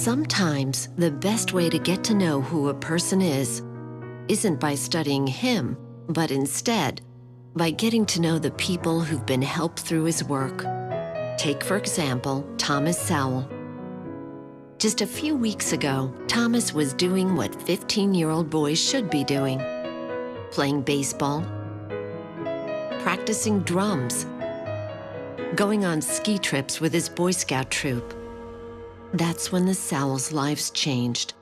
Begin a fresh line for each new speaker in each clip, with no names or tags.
Sometimes the best way to get to know who a person is isn't by studying him, but instead by getting to know the people who've been helped through his work. Take, for example, Thomas Sowell. Just a few weeks ago, Thomas was doing what 15-year-old boys should be doing: playing baseball, practicing drums, going on ski trips with his Boy Scout troop. That's when the Sowells' lives changed.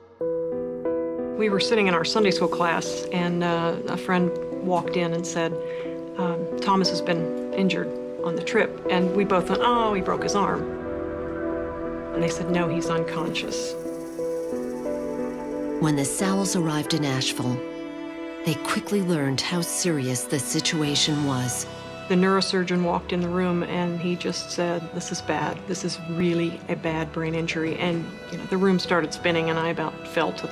We were sitting in our Sunday school class, and a friend walked in and said, Thomas has been injured on the trip. And we both thought, oh, he broke his arm. And they said, no, he's unconscious.
When the Sowells arrived in Asheville, they quickly learned how serious the situation was.
The neurosurgeon walked in the room and he just said, this is bad. This is really a bad brain injury. And the room started spinning and I about fell to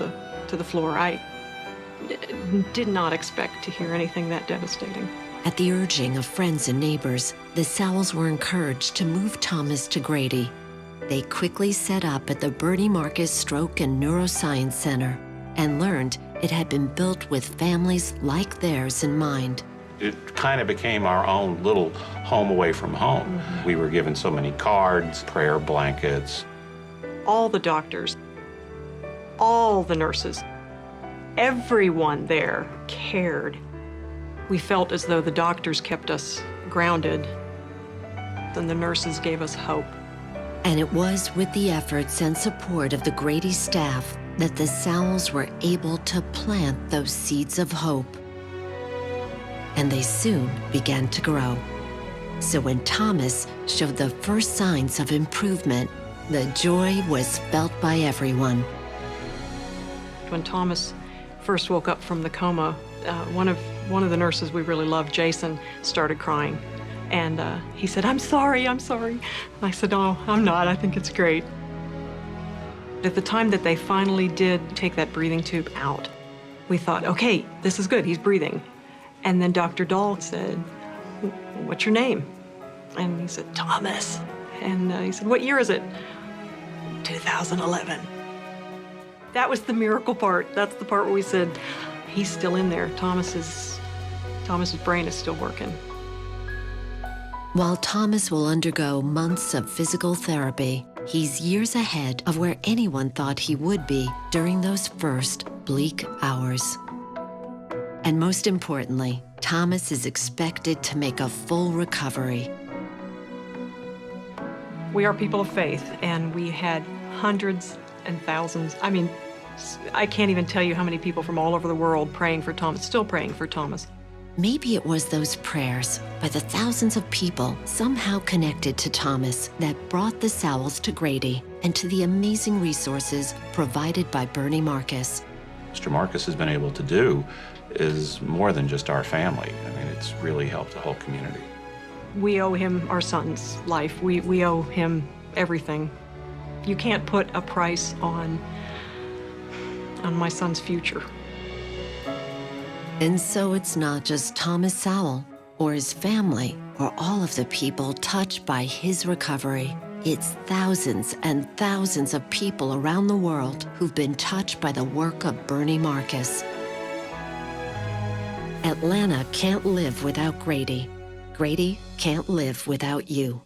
the floor. I did not expect to hear anything that devastating.
At the urging of friends and neighbors, the Sowells were encouraged to move Thomas to Grady. They quickly set up at the Bernie Marcus Stroke and Neuroscience Center and learned it had been built with families like theirs in mind.
It kind of became our own little home away from home. Mm-hmm. We were given so many cards, prayer blankets.
All the doctors, all the nurses, everyone there cared. We felt as though the doctors kept us grounded, and the nurses gave us hope.
And it was with the efforts and support of the Grady staff that the Sowells were able to plant those seeds of hope. And they soon began to grow. So when Thomas showed the first signs of improvement, the joy was felt by everyone.
When Thomas first woke up from the coma, one of the nurses we really loved, Jason, started crying. And he said, I'm sorry, I'm sorry. And I said, oh, I'm not, I think it's great. At the time that they finally did take that breathing tube out, we thought, okay, this is good, he's breathing. And then Dr. Dahl said, what's your name? And he said, Thomas. And he said, what year is it? 2011. That was the miracle part. That's the part where we said, he's still in there. Thomas's brain is still working.
While Thomas will undergo months of physical therapy, he's years ahead of where anyone thought he would be during those first bleak hours. And most importantly, Thomas is expected to make a full recovery.
We are people of faith, and we had hundreds and thousands. I mean, I can't even tell you how many people from all over the world praying for Thomas, still praying for Thomas.
Maybe it was those prayers by the thousands of people somehow connected to Thomas that brought the Sowells to Grady and to the amazing resources provided by Bernie Marcus.
Mr. Marcus has been able to do is more than just our family. I mean, it's really helped the whole community.
We owe him our son's life. We owe him everything. You can't put a price on my son's future.
And so it's not just Thomas Sowell or his family or all of the people touched by his recovery. It's thousands and thousands of people around the world who've been touched by the work of Bernie Marcus. Atlanta can't live without Grady. Grady can't live without you.